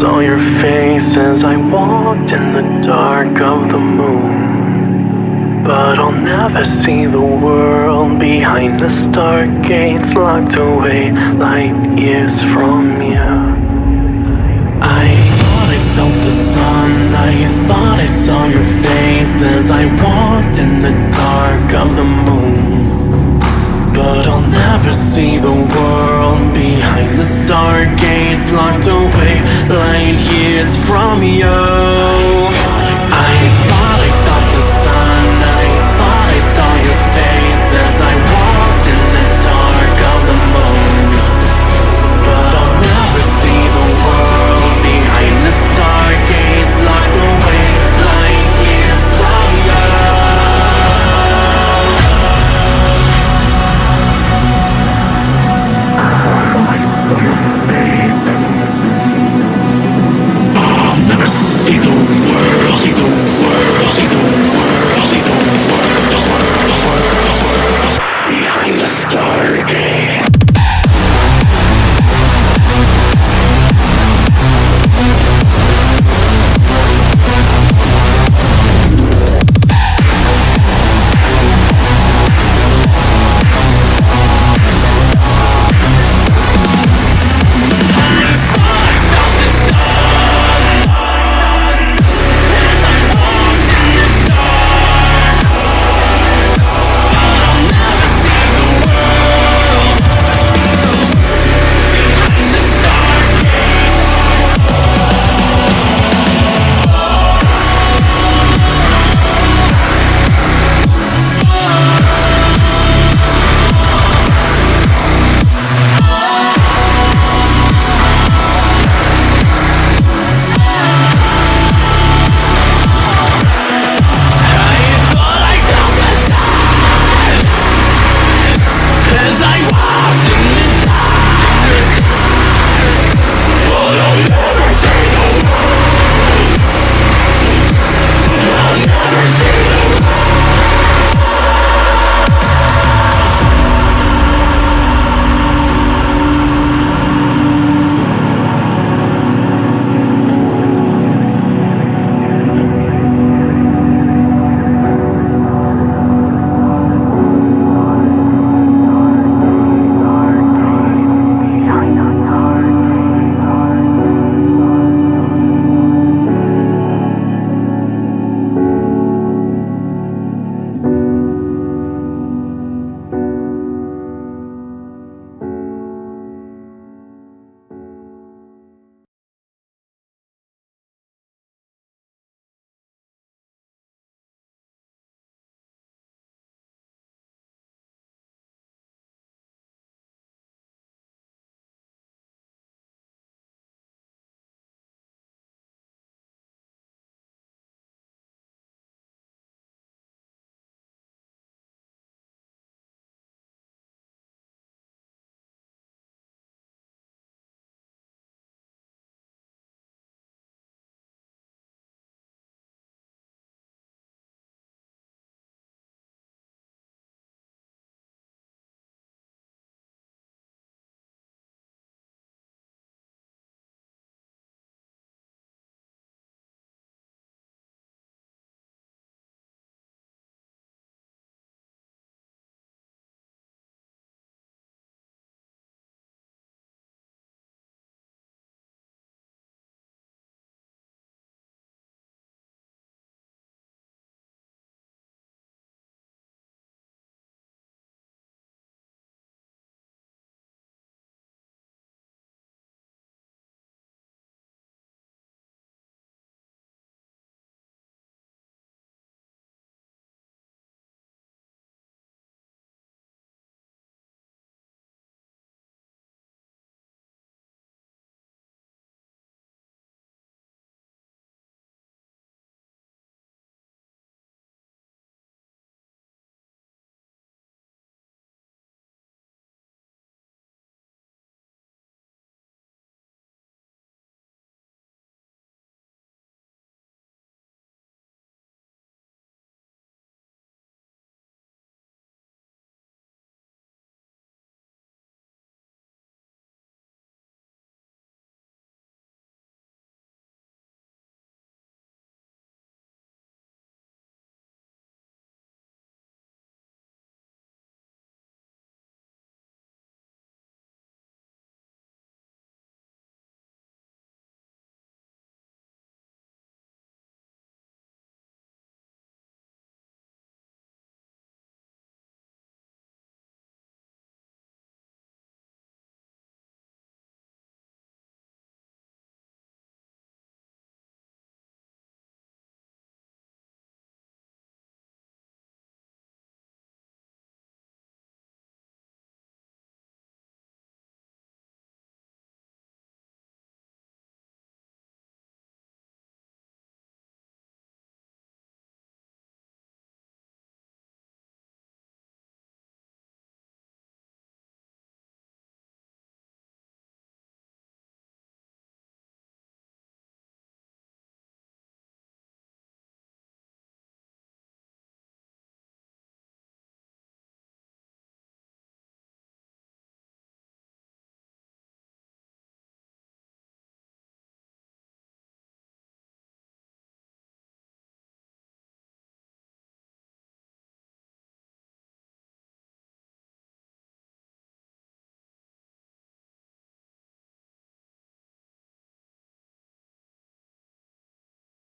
saw your face as I walked in the dark of the moon. But I'll never see the world behind the stargates, locked away light years from you. I thought I felt the sun, I thought I saw your face as I walked in the dark of the moon. But I'll never see the world behind the stargates, locked away light years from you. I thought I felt the sun, I thought I saw your face as I walked in the dark of the moon. But I'll never see the world behind the stargates, locked away light years from you. I'll never see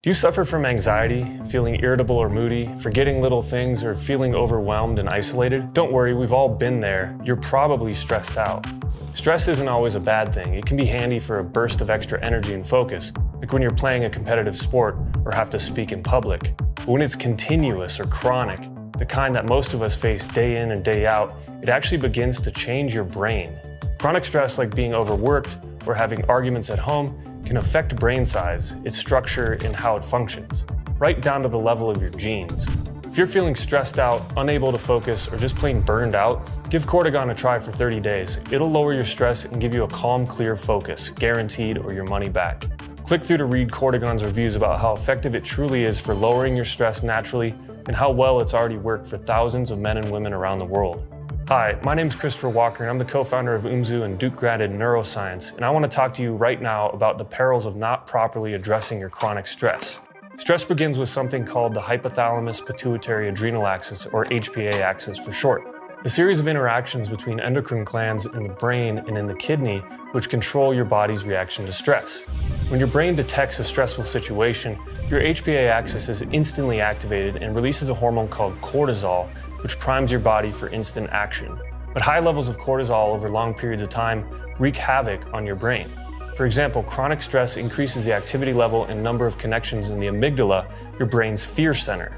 Do you suffer from anxiety, feeling irritable or moody, forgetting little things, or feeling overwhelmed and isolated? Don't worry, we've all been there. You're probably stressed out. Stress isn't always a bad thing. It can be handy for a burst of extra energy and focus, like when you're playing a competitive sport or have to speak in public. But when it's continuous or chronic, the kind that most of us face day in and day out, it actually begins to change your brain. Chronic stress, like being overworked or having arguments at home, can affect brain size, its structure, and how it functions, right down to the level of your genes. If you're feeling stressed out, unable to focus, or just plain burned out, give Cortigon a try for 30 days. It'll lower your stress and give you a calm, clear focus, guaranteed, or your money back. Click through to read Cortigon's reviews about how effective it truly is for lowering your stress naturally and how well it's already worked for thousands of men and women around the world. Hi, my name is Christopher Walker, and I'm the co-founder of UMZU and Duke grad in neuroscience, and I want to talk to you right now about the perils of not properly addressing your chronic stress. Stress begins with something called the hypothalamus pituitary adrenal axis, or HPA axis for short. A series of interactions between endocrine glands in the brain and in the kidney which control your body's reaction to stress. When your brain detects a stressful situation, your HPA axis is instantly activated and releases a hormone called cortisol, which primes your body for instant action. But high levels of cortisol over long periods of time wreak havoc on your brain. For example, chronic stress increases the activity level and number of connections in the amygdala, your brain's fear center.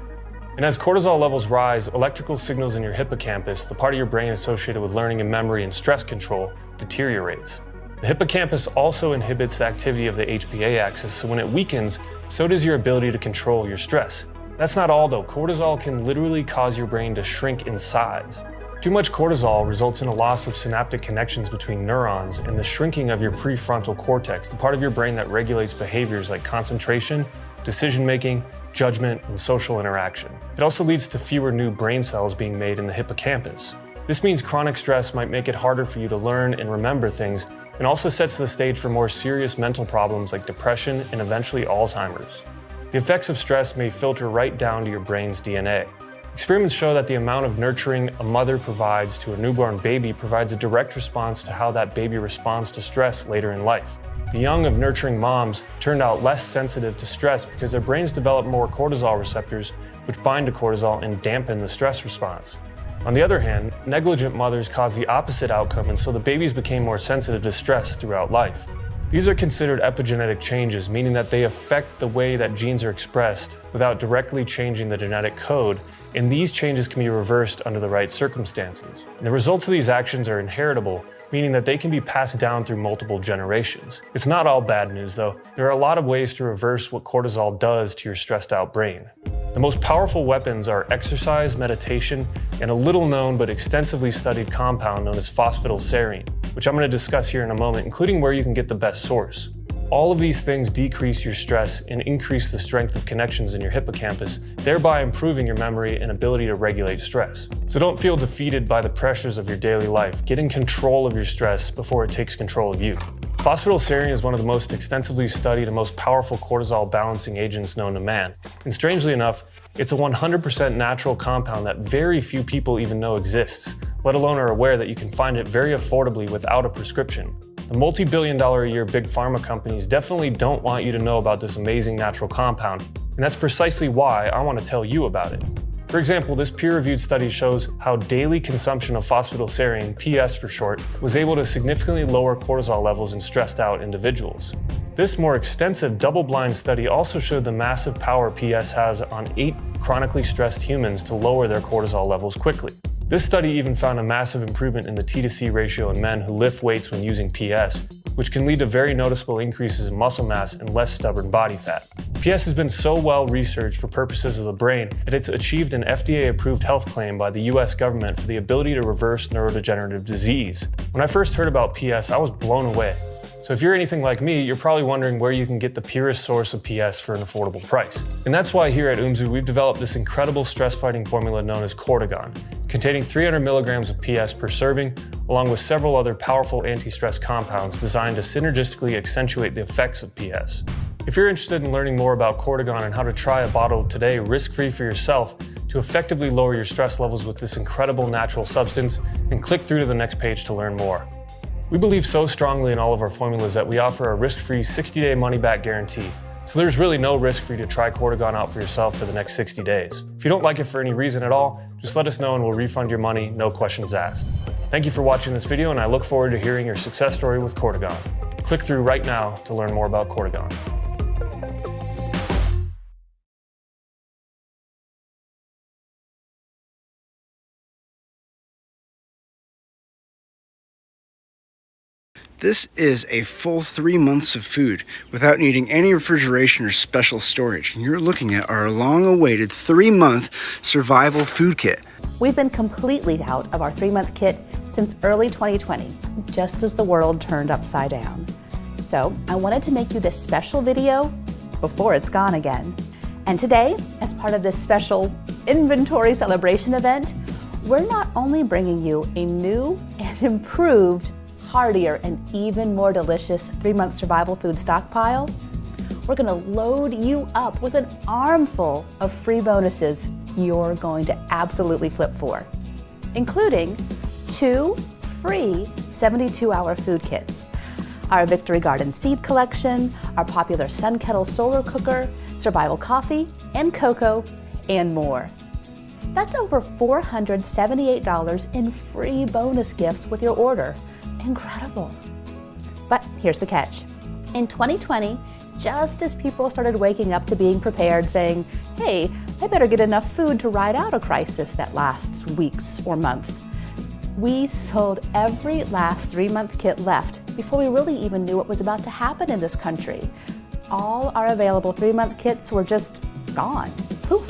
And as cortisol levels rise, electrical signals in your hippocampus, the part of your brain associated with learning and memory and stress control, deteriorates. The hippocampus also inhibits the activity of the HPA axis, so when it weakens, so does your ability to control your stress. That's not all though. Cortisol can literally cause your brain to shrink in size. Too much cortisol results in a loss of synaptic connections between neurons and the shrinking of your prefrontal cortex, the part of your brain that regulates behaviors like concentration, decision-making, judgment, and social interaction. It also leads to fewer new brain cells being made in the hippocampus. This means chronic stress might make it harder for you to learn and remember things, and also sets the stage for more serious mental problems like depression and eventually Alzheimer's. The effects of stress may filter right down to your brain's DNA. Experiments show that the amount of nurturing a mother provides to a newborn baby provides a direct response to how that baby responds to stress later in life. The young of nurturing moms turned out less sensitive to stress because their brains develop more cortisol receptors, which bind to cortisol and dampen the stress response. On the other hand, negligent mothers caused the opposite outcome, and so the babies became more sensitive to stress throughout life. These are considered epigenetic changes, meaning that they affect the way that genes are expressed without directly changing the genetic code, and these changes can be reversed under the right circumstances. And the results of these actions are inheritable, meaning that they can be passed down through multiple generations. It's not all bad news though. There are a lot of ways to reverse what cortisol does to your stressed out brain. The most powerful weapons are exercise, meditation, and a little known but extensively studied compound known as phosphatidylserine, which I'm going to discuss here in a moment, including where you can get the best source. All of these things decrease your stress and increase the strength of connections in your hippocampus, thereby improving your memory and ability to regulate stress. So don't feel defeated by the pressures of your daily life. Get in control of your stress before it takes control of you. Phosphatidylserine is one of the most extensively studied and most powerful cortisol balancing agents known to man. And strangely enough, it's a 100% natural compound that very few people even know exists, let alone are aware that you can find it very affordably without a prescription. The multi-billion-dollar-a-year big pharma companies definitely don't want you to know about this amazing natural compound, and that's precisely why I want to tell you about it. For example, this peer-reviewed study shows how daily consumption of phosphatidylserine, PS for short, was able to significantly lower cortisol levels in stressed-out individuals. This more extensive double-blind study also showed the massive power PS has on 8 chronically stressed humans to lower their cortisol levels quickly. This study even found a massive improvement in the T/C ratio in men who lift weights when using PS, which can lead to very noticeable increases in muscle mass and less stubborn body fat. PS has been so well researched for purposes of the brain that it's achieved an FDA-approved health claim by the US government for the ability to reverse neurodegenerative disease. When I first heard about PS, I was blown away. So if you're anything like me, you're probably wondering where you can get the purest source of PS for an affordable price. And that's why here at UMZU, we've developed this incredible stress-fighting formula known as Cortigon, containing 300 milligrams of PS per serving, along with several other powerful anti-stress compounds designed to synergistically accentuate the effects of PS. If you're interested in learning more about Cortigon and how to try a bottle today risk-free for yourself to effectively lower your stress levels with this incredible natural substance, then click through to the next page to learn more. We believe so strongly in all of our formulas that we offer a risk-free 60-day money-back guarantee. So there's really no risk for you to try Cortigon out for yourself for the next 60 days. If you don't like it for any reason at all, just let us know and we'll refund your money, no questions asked. Thank you for watching this video, and I look forward to hearing your success story with Cortigon. Click through right now to learn more about Cortigon. This is a full 3 months of food without needing any refrigeration or special storage. And you're looking at our long-awaited 3-month survival food kit. We've been completely out of our 3-month kit since early 2020, just as the world turned upside down. So I wanted to make you this special video before it's gone again. And today, as part of this special inventory celebration event, we're not only bringing you a new and improved, heartier, and even more delicious 3-month survival food stockpile, we're gonna load you up with an armful of free bonuses you're going to absolutely flip for, including 2 free 72-hour food kits, our Victory Garden seed collection, our popular Sun Kettle solar cooker, survival coffee and cocoa, and more. That's over $478 in free bonus gifts with your order. Incredible. But here's the catch. In 2020, just as people started waking up to being prepared, saying, hey, I better get enough food to ride out a crisis that lasts weeks or months, we sold every last 3-month kit left before we really even knew what was about to happen in this country. All our available 3-month kits were just gone. Poof.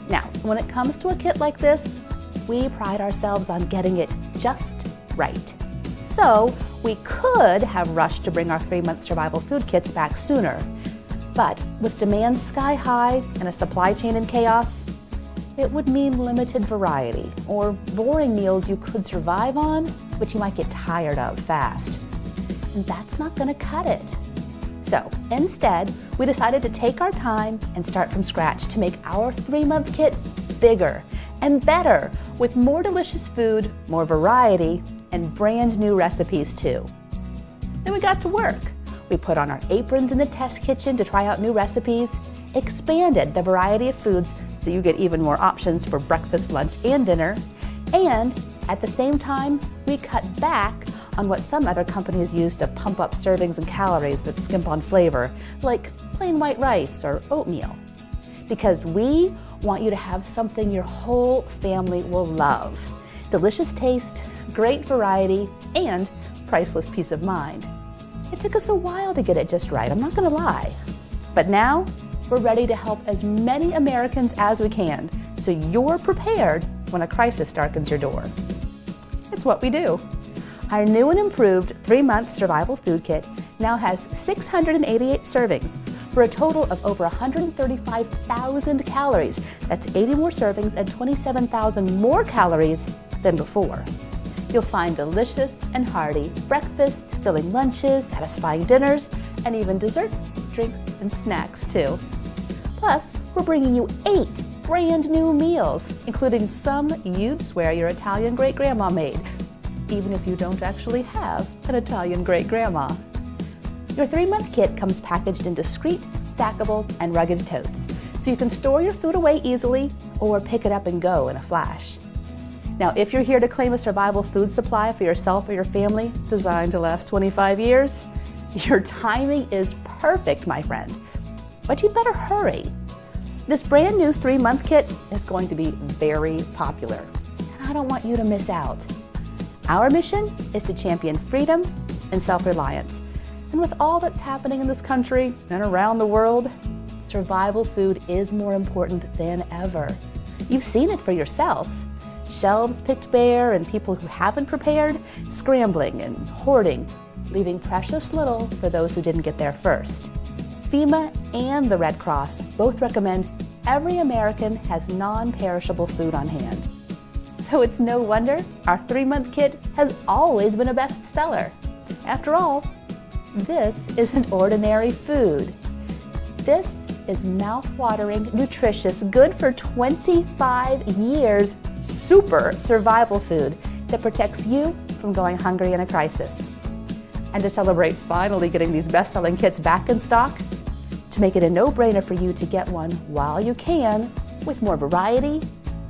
Now, when it comes to a kit like this, we pride ourselves on getting it just right. So we could have rushed to bring our 3-month survival food kits back sooner. But with demand sky high and a supply chain in chaos, it would mean limited variety or boring meals you could survive on, but you might get tired of fast. And that's not gonna cut it. So instead, we decided to take our time and start from scratch to make our 3-month kit bigger and better, with more delicious food, more variety, and brand new recipes too. Then we got to work. We put on our aprons in the test kitchen to try out new recipes, expanded the variety of foods so you get even more options for breakfast, lunch, and dinner, and at the same time, we cut back on what some other companies use to pump up servings and calories but skimp on flavor, like plain white rice or oatmeal. Because we want you to have something your whole family will love. Delicious taste, great variety, and priceless peace of mind. It took us a while to get it just right, I'm not gonna lie. But now, we're ready to help as many Americans as we can, so you're prepared when a crisis darkens your door. It's what we do. Our new and improved 3-month survival food kit now has 688 servings for a total of over 135,000 calories. That's 80 more servings and 27,000 more calories than before. You'll find delicious and hearty breakfasts, filling lunches, satisfying dinners, and even desserts, drinks, and snacks too. Plus, we're bringing you 8 brand new meals, including some you'd swear your Italian great-grandma made, even if you don't actually have an Italian great-grandma. Your 3-month kit comes packaged in discreet, stackable, and rugged totes, so you can store your food away easily or pick it up and go in a flash. Now, if you're here to claim a survival food supply for yourself or your family designed to last 25 years, your timing is perfect, my friend. But you better hurry. This brand new 3-month kit is going to be very popular, and I don't want you to miss out. Our mission is to champion freedom and self-reliance. And with all that's happening in this country and around the world, survival food is more important than ever. You've seen it for yourself. Shelves picked bare and people who haven't prepared, scrambling and hoarding, leaving precious little for those who didn't get there first. FEMA and the Red Cross both recommend every American has non-perishable food on hand. So it's no wonder our 3-month kit has always been a bestseller. After all, this isn't ordinary food. This is mouth-watering, nutritious, good for 25 years, super survival food that protects you from going hungry in a crisis. And to celebrate finally getting these best-selling kits back in stock, to make it a no-brainer for you to get one while you can, with more variety,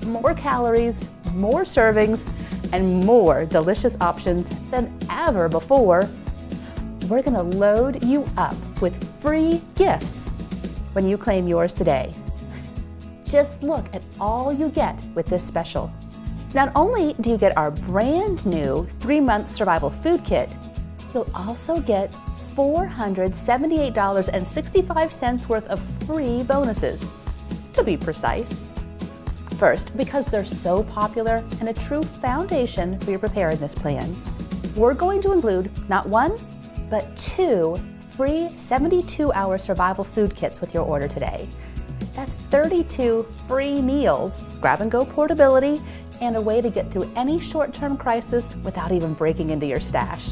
more calories, more servings, and more delicious options than ever before. We're gonna load you up with free gifts when you claim yours today. Just look at all you get with this special. Not only do you get our brand new 3-month survival food kit, you'll also get $478.65 worth of free bonuses, to be precise. First, because they're so popular and a true foundation for your preparedness plan, we're going to include not 1, but 2 free 72-hour survival food kits with your order today. That's 32 free meals, grab-and-go portability, and a way to get through any short-term crisis without even breaking into your stash.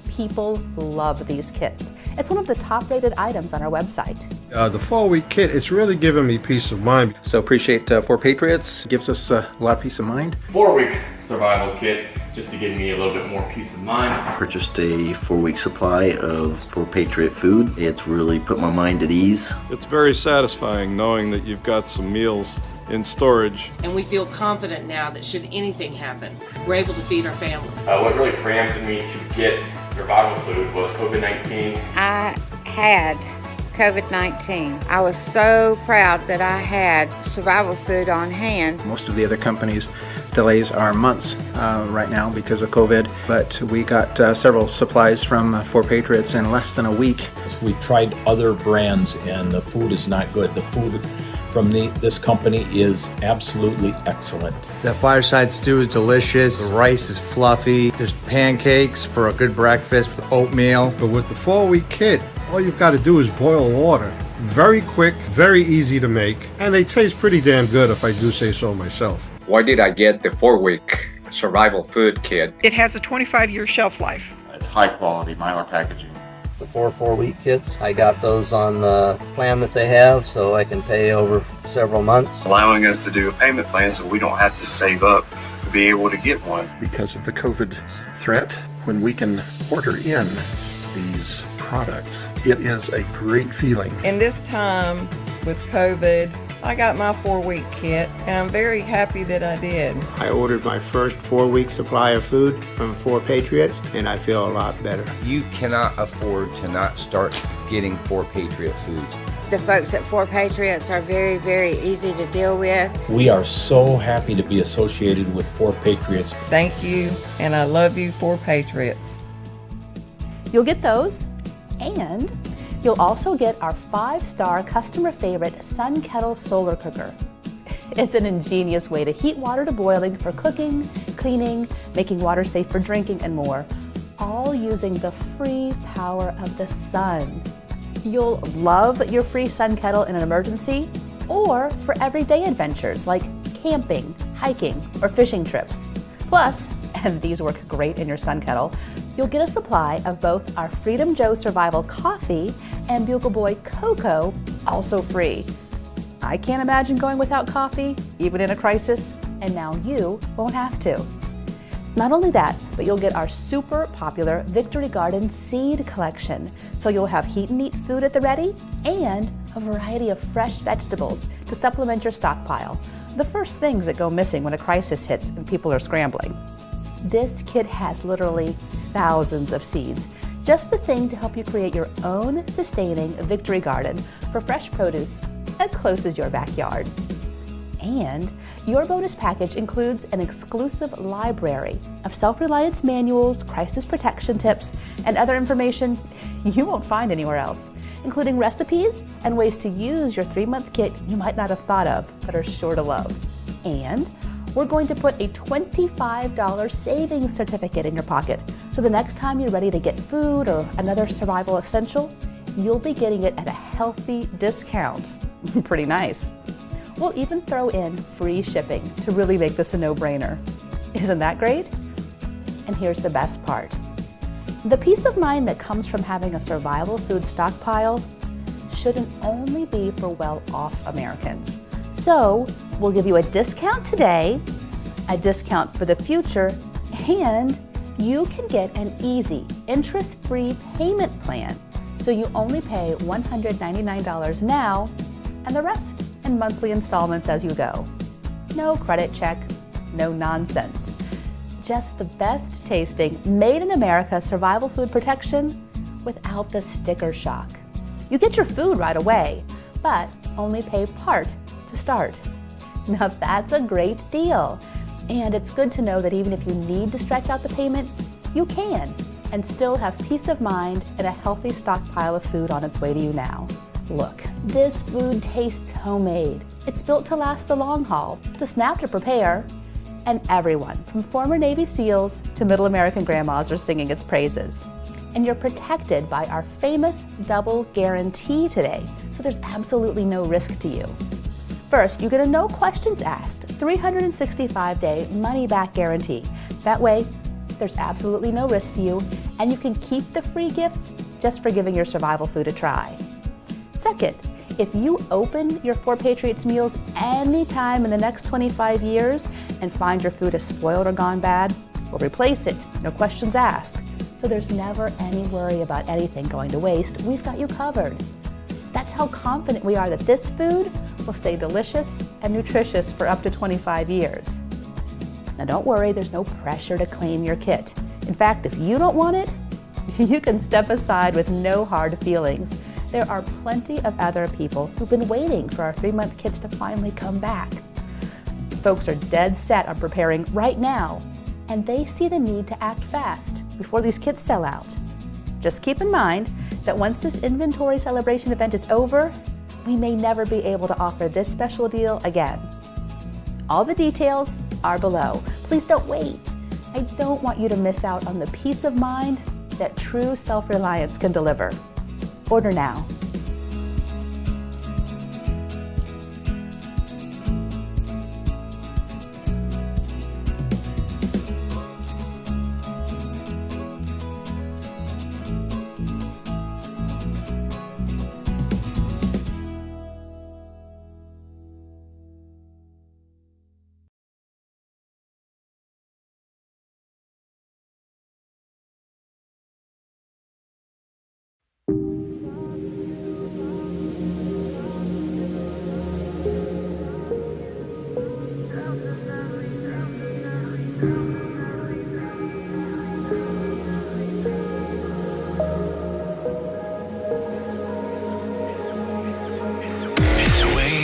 People love these kits. It's one of the top-rated items on our website. The 4-week kit, it's really given me peace of mind. So appreciate 4 Patriots. Gives us a lot of peace of mind. 4-week survival kit, just to give me a little bit more peace of mind. Purchased a 4-week supply of 4 Patriot food. It's really put my mind at ease. It's very satisfying knowing that you've got some meals in storage. And we feel confident now that should anything happen, we're able to feed our family. What really preempted me to get survival food was COVID-19. I had COVID-19. I was so proud that I had survival food on hand. Most of the other companies' delays are months right now because of COVID, but we got several supplies from 4 Patriots in less than a week. We tried other brands and the food is not good. The food from this company is absolutely excellent. The fireside stew is delicious. The rice is fluffy. There's pancakes for a good breakfast with oatmeal. But with the 4-week kit, all you've got to do is boil water. Very quick, very easy to make, and they taste pretty damn good if I do say so myself. Why did I get the 4-week survival food kit? It has a 25-year shelf life. It's high quality Mylar packaging. The 4-week kits, I got those on the plan that they have, so I can pay over several months. Allowing us to do a payment plan so we don't have to save up to be able to get one. Because of the COVID threat, when we can order in these products, it is a great feeling. In this time with COVID, I got my 4-week kit, and I'm very happy that I did. I ordered my first 4-week supply of food from 4 Patriots, and I feel a lot better. You cannot afford to not start getting 4 Patriot foods. The folks at 4 Patriots are very, very easy to deal with. We are so happy to be associated with 4 Patriots. Thank you, and I love you, 4 Patriots. You'll get those, and you'll also get our 5-star customer favorite Sun Kettle Solar Cooker. It's an ingenious way to heat water to boiling for cooking, cleaning, making water safe for drinking, and more, all using the free power of the sun. You'll love your free Sun Kettle in an emergency or for everyday adventures like camping, hiking, or fishing trips. Plus, and these work great in your Sun Kettle, you'll get a supply of both our Freedom Joe Survival Coffee and Bugle Boy Cocoa, also free. I can't imagine going without coffee, even in a crisis, and now you won't have to. Not only that, but you'll get our super popular Victory Garden seed collection, so you'll have heat and eat food at the ready and a variety of fresh vegetables to supplement your stockpile, the first things that go missing when a crisis hits and people are scrambling. This kit has literally thousands of seeds, just the thing to help you create your own sustaining victory garden for fresh produce as close as your backyard. And your bonus package includes an exclusive library of self-reliance manuals, crisis protection tips, and other information you won't find anywhere else, including recipes and ways to use your 3-month kit you might not have thought of but are sure to love. And we're going to put a $25 savings certificate in your pocket, so the next time you're ready to get food or another survival essential, you'll be getting it at a healthy discount. Pretty nice. We'll even throw in free shipping to really make this a no-brainer. Isn't that great? And here's the best part. The peace of mind that comes from having a survival food stockpile shouldn't only be for well-off Americans. So we'll give you a discount today, a discount for the future, and you can get an easy, interest-free payment plan so So you only pay $199 now and the rest in monthly installments as you go. No credit check, no nonsense. Just the best tasting, made in America survival food protection without the sticker shock. You get your food right away, but only pay part to start. Now that's a great deal. And it's good to know that even if you need to stretch out the payment, you can, and still have peace of mind and a healthy stockpile of food on its way to you now. Look, this food tastes homemade. It's built to last the long haul, to snap to prepare, and everyone, from former Navy SEALs to middle American grandmas, are singing its praises. And you're protected by our famous double guarantee today, so there's absolutely no risk to you. First, you get a no questions asked 365-day money-back guarantee. That way, there's absolutely no risk to you, and you can keep the free gifts just for giving your survival food a try. Second, if you open your 4 Patriots meals anytime in the next 25 years and find your food is spoiled or gone bad, we'll replace it, no questions asked. So there's never any worry about anything going to waste. We've got you covered. That's how confident we are that this food will stay delicious and nutritious for up to 25 years. Now don't worry, there's no pressure to claim your kit. In fact, if you don't want it, you can step aside with no hard feelings. There are plenty of other people who've been waiting for our 3-month kits to finally come back. Folks are dead set on preparing right now, and they see the need to act fast before these kits sell out. Just keep in mind that once this inventory celebration event is over, we may never be able to offer this special deal again. All the details are below. Please don't wait. I don't want you to miss out on the peace of mind that true self-reliance can deliver. Order now.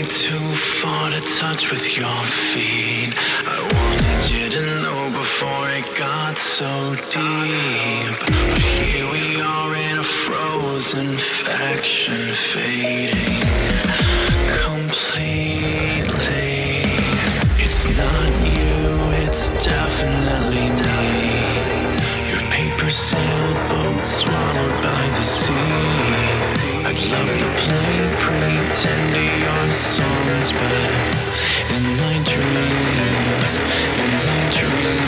Too far to touch with your feet. I wanted you to know before it got so deep. But here we are in a frozen faction, fading completely. It's not you, it's definitely me. Your paper sailboat swallowed by the sea. I'd love to play pretend to your songs, but in my dreams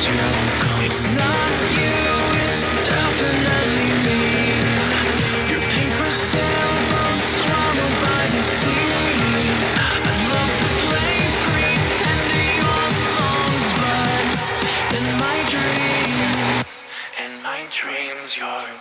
you're gone. It's not you, it's definitely me. Your paper sailboat swallowed by the sea. I'd love to play pretend to your songs, but in my dreams you're gone.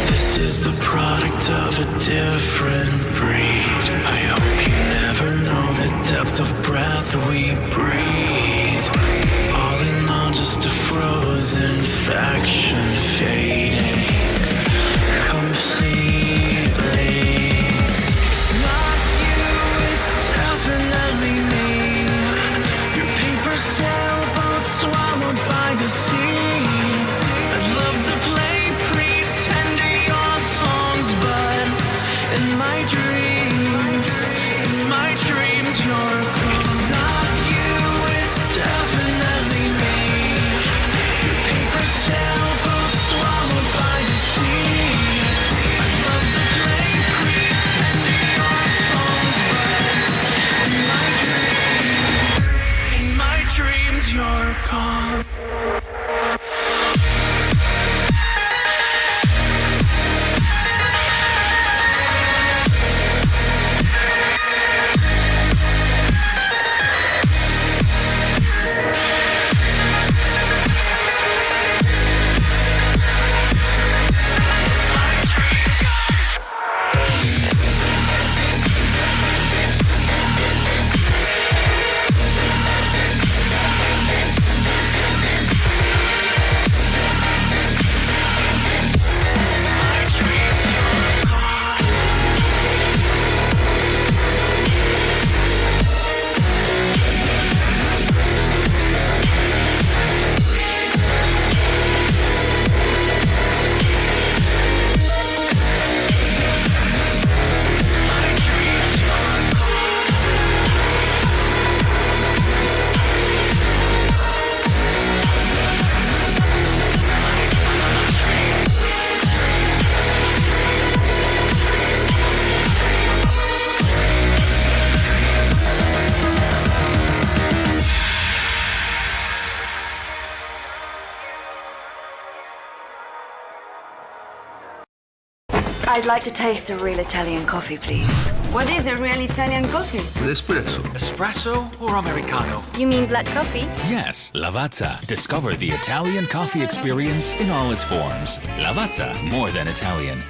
This is the product of a different breed. I hope you never know the depth of breath we breathe. All in all, just a frozen faction fading completely. It's not you, it's definitely me. Your paper sailboat swallowed by the sea. I'd love to play pretend to your songs, but in my dreams, you're gone. It's not you, it's definitely me. Your paper sailboat swallowed by the sea. I'd love to play pretend to your songs, but in my dreams, you're gone. I'd like to taste a real Italian coffee, please. What is the real Italian coffee? Espresso. Espresso or Americano? You mean black coffee? Yes, Lavazza. Discover the Italian coffee experience in all its forms. Lavazza, more than Italian.